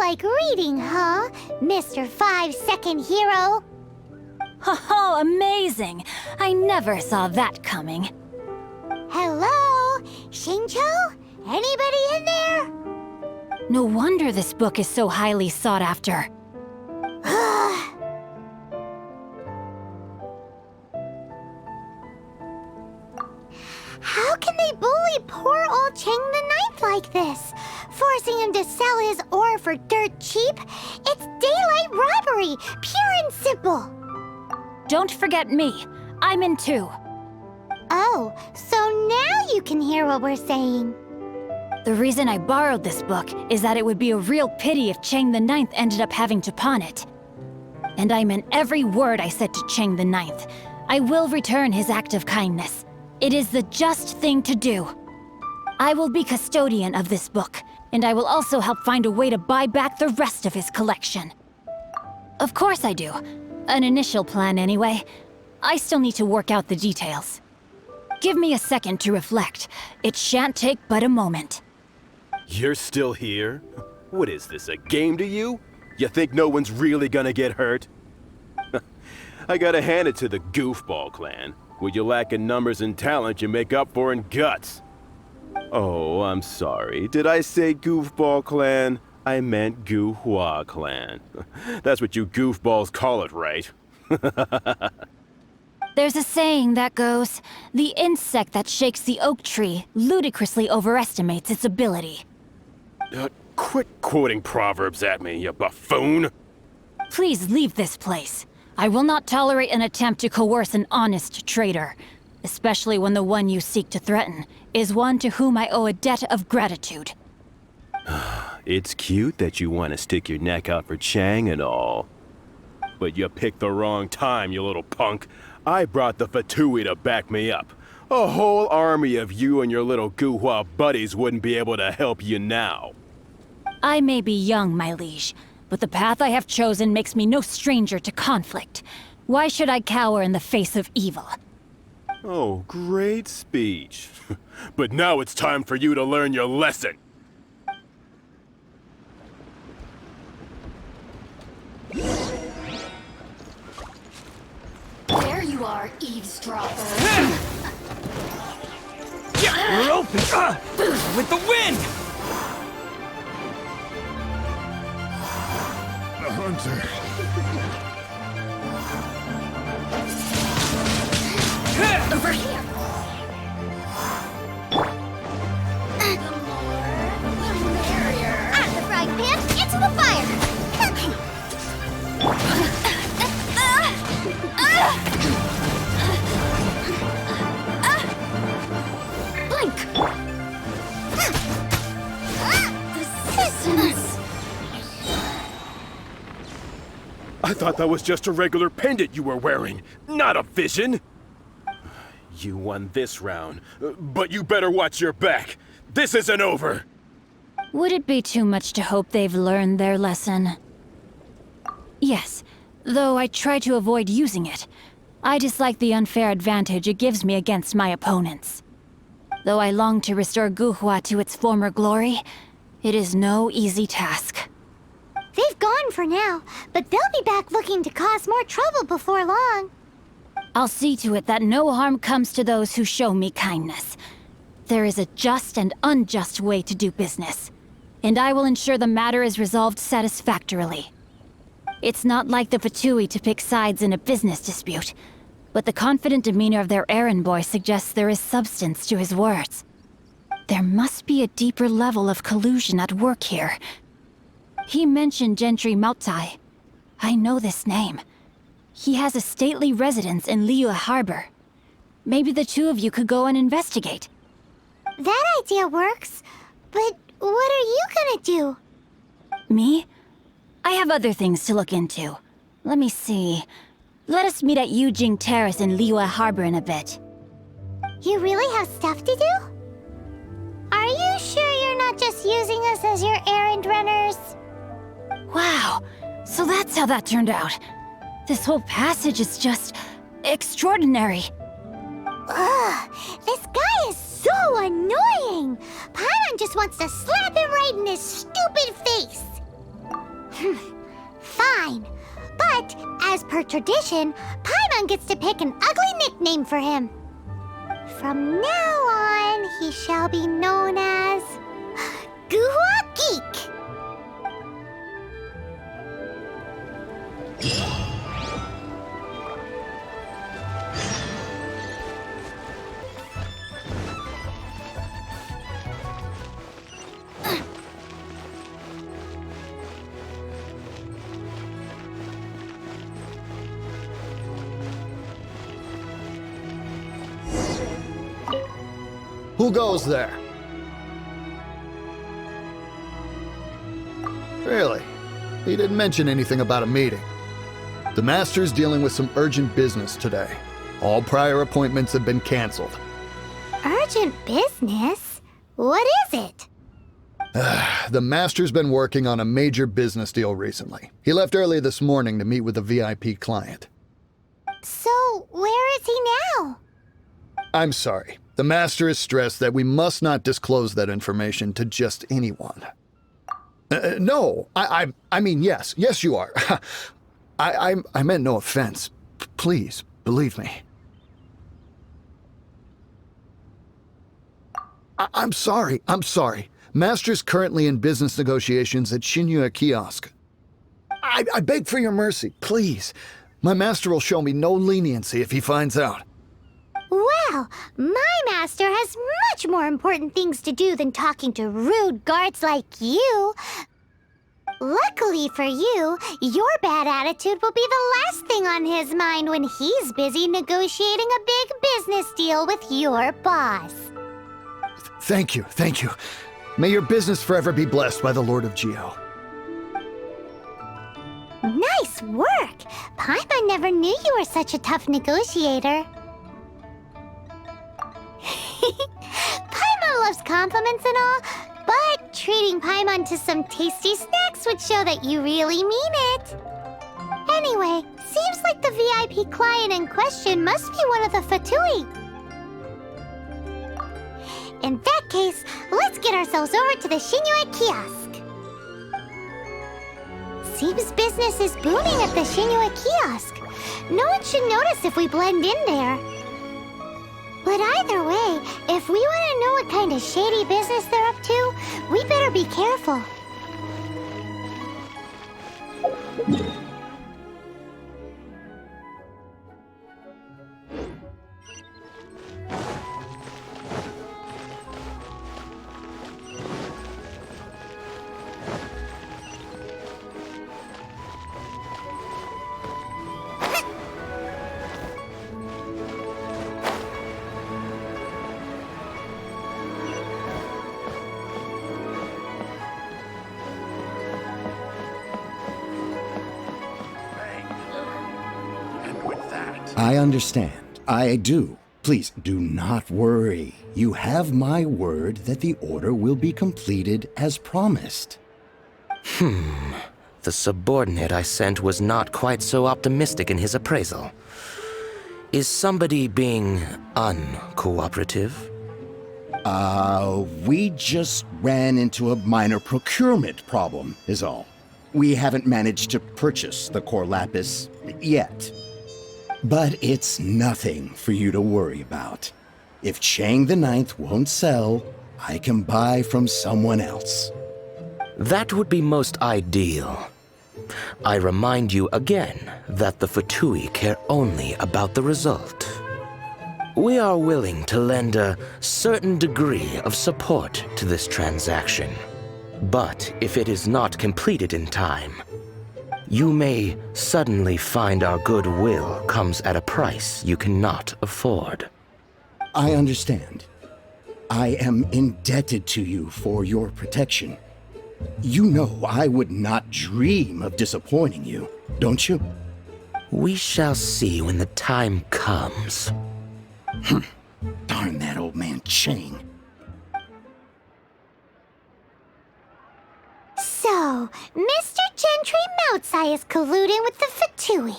like reading, huh, Mr. 5-second hero? Oh, amazing! I never saw that coming. Hello? Shincho? Anybody in there? No wonder this book is so highly sought after. How can they bully poor old Chang the Ninth like this? Forcing him to sell his ore for dirt cheap? It's daylight robbery, pure and simple. Don't forget me. I'm in too. Oh, so now you can hear what we're saying. The reason I borrowed this book is that it would be a real pity if Chang the Ninth ended up having to pawn it. And I meant every word I said to Chang the Ninth. I will return his act of kindness. It is the just thing to do. I will be custodian of this book, and I will also help find a way to buy back the rest of his collection. Of course I do. An initial plan anyway. I still need to work out the details. Give me a second to reflect. It shan't take but a moment. You're still here? What is this, a game to you? You think no one's really gonna get hurt? I gotta hand it to the Goofball clan. What you lack in numbers and talent, you make up for in guts. Oh, I'm sorry. Did I say Goofball clan? I meant Guhua clan. That's what you goofballs call it, right? There's a saying that goes, the insect that shakes the oak tree ludicrously overestimates its ability. Quit quoting proverbs at me, you buffoon! Please leave this place. I will not tolerate an attempt to coerce an honest trader, especially when the one you seek to threaten is one to whom I owe a debt of gratitude. It's cute that you want to stick your neck out for Chang and all. But you picked the wrong time, you little punk. I brought the Fatui to back me up. A whole army of you and your little Guhua buddies wouldn't be able to help you now. I may be young, my liege, but the path I have chosen makes me no stranger to conflict. Why should I cower in the face of evil? Oh, great speech. But now it's time for you to learn your lesson. There you are, eavesdropper. We're open! With the wind! The hunter. Over here. The more, the merrier. Out of the frying pan, into the fire! Blink. Persistence. I thought that was just a regular pendant you were wearing, not a vision. You won this round, but you better watch your back. This isn't over. Would it be too much to hope they've learned their lesson? Yes, though I try to avoid using it. I dislike the unfair advantage it gives me against my opponents. Though I long to restore Guhua to its former glory, it is no easy task. They've gone for now, but they'll be back looking to cause more trouble before long. I'll see to it that no harm comes to those who show me kindness. There is a just and unjust way to do business, and I will ensure the matter is resolved satisfactorily. It's not like the Fatui to pick sides in a business dispute, but the confident demeanor of their errand boy suggests there is substance to his words. There must be a deeper level of collusion at work here. He mentioned Gentry Maocai. I know this name. He has a stately residence in Liyue Harbor. Maybe the two of you could go and investigate. That idea works, but what are you gonna do? Me? I have other things to look into. Let me see. Let us meet at Yujing Terrace in Liyue Harbor in a bit. You really have stuff to do? Are you sure you're not just using us as your errand runners? Wow, so that's how that turned out. This whole passage is just extraordinary. Ugh, this guy is so annoying! Paimon just wants to slap him right in his stupid face! Fine. But, as per tradition, Paimon gets to pick an ugly nickname for him. From now on, he shall be known as... Guhua Geek! Who goes there? Really? He didn't mention anything about a meeting. The Master's dealing with some urgent business today. All prior appointments have been canceled. Urgent business? What is it? The Master's been working on a major business deal recently. He left early this morning to meet with a VIP client. So, where is he now? I'm sorry. The Master is stressed that we must not disclose that information to just anyone. No, I mean, yes. Yes, you are. I meant no offense. Please, believe me. I'm sorry. Master's currently in business negotiations at Shinya Kiosk. I beg for your mercy, please. My master will show me no leniency if he finds out. Well, my master has much more important things to do than talking to rude guards like you. Luckily for you, your bad attitude will be the last thing on his mind when he's busy negotiating a big business deal with your boss. Thank you. May your business forever be blessed by the Lord of Geo. Nice work! Paimon never knew you were such a tough negotiator. Paimon loves compliments and all, but treating Paimon to some tasty snacks would show that you really mean it. Anyway, seems like the VIP client in question must be one of the Fatui. In that case, let's get ourselves over to the Shinya Kiosk. Seems business is booming at the Shinya Kiosk. No one should notice if we blend in there. But either way, if we want to know what kind of shady business they're up to, we better be careful. I understand. I do. Please do not worry. You have my word that the order will be completed as promised. The subordinate I sent was not quite so optimistic in his appraisal. Is somebody being uncooperative? We just ran into a minor procurement problem, is all. We haven't managed to purchase the core lapis yet. But it's nothing for you to worry about. If Chang the Ninth won't sell, I can buy from someone else. That would be most ideal. I remind you again that the Fatui care only about the result. We are willing to lend a certain degree of support to this transaction. But if it is not completed in time, you may suddenly find our goodwill comes at a price you cannot afford. I understand. I am indebted to you for your protection. You know I would not dream of disappointing you, don't you? We shall see when the time comes. Darn that old man Chang. So, Mr. Gentry Maocai is colluding with the Fatui.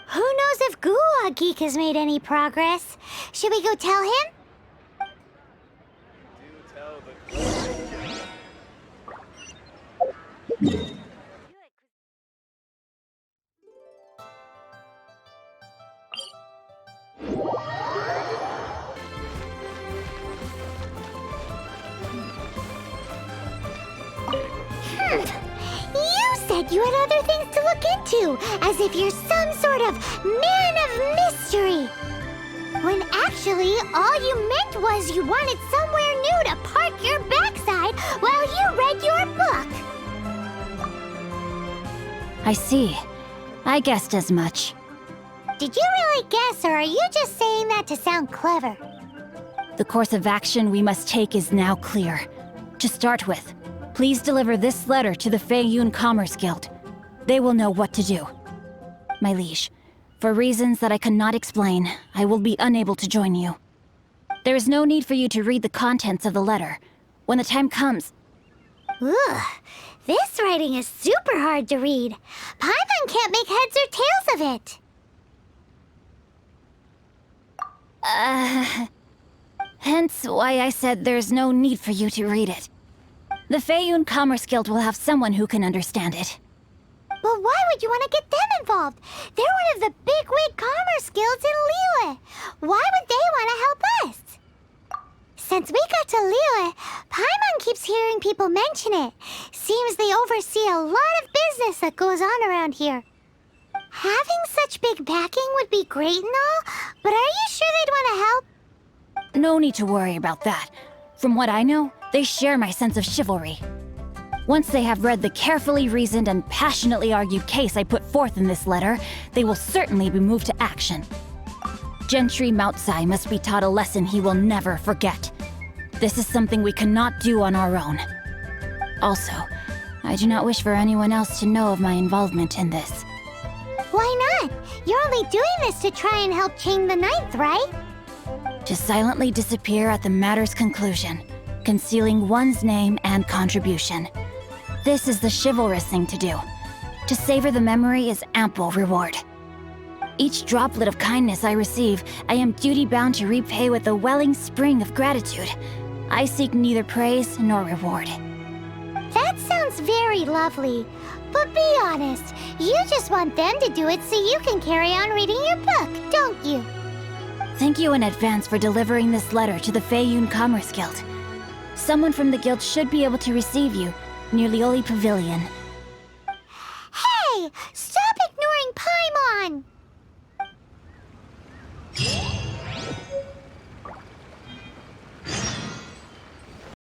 Who knows if Guhua Geek has made any progress? Should we go tell him? You said you had other things to look into, as if you're some sort of man of mystery. When actually, all you meant was you wanted somewhere new to park your backside while you read your book. I see. I guessed as much. Did you really guess, or are you just saying that to sound clever? The course of action we must take is now clear. To start with, please deliver this letter to the Feiyun Commerce Guild. They will know what to do. My liege, for reasons that I cannot explain, I will be unable to join you. There is no need for you to read the contents of the letter. When the time comes... Ugh, this writing is super hard to read. Paimon can't make heads or tails of it. Hence why I said there's no need for you to read it. The Feiyun Commerce Guild will have someone who can understand it. But why would you want to get them involved? They're one of the bigwig commerce guilds in Liyue. Why would they want to help us? Since we got to Liyue, Paimon keeps hearing people mention it. Seems they oversee a lot of business that goes on around here. Having such big backing would be great and all, but are you sure they'd want to help? No need to worry about that. From what I know, they share my sense of chivalry. Once they have read the carefully reasoned and passionately argued case I put forth in this letter, they will certainly be moved to action. Gentry Maocai must be taught a lesson he will never forget. This is something we cannot do on our own. Also, I do not wish for anyone else to know of my involvement in this. Why not? You're only doing this to try and help King the Ninth, right? To silently disappear at the matter's conclusion, concealing one's name and contribution. This is the chivalrous thing to do. To savor the memory is ample reward. Each droplet of kindness I receive, I am duty-bound to repay with a welling spring of gratitude. I seek neither praise nor reward. That sounds very lovely. But be honest, you just want them to do it so you can carry on reading your book, don't you? Thank you in advance for delivering this letter to the Feiyun Commerce Guild. Someone from the guild should be able to receive you near Lioli Pavilion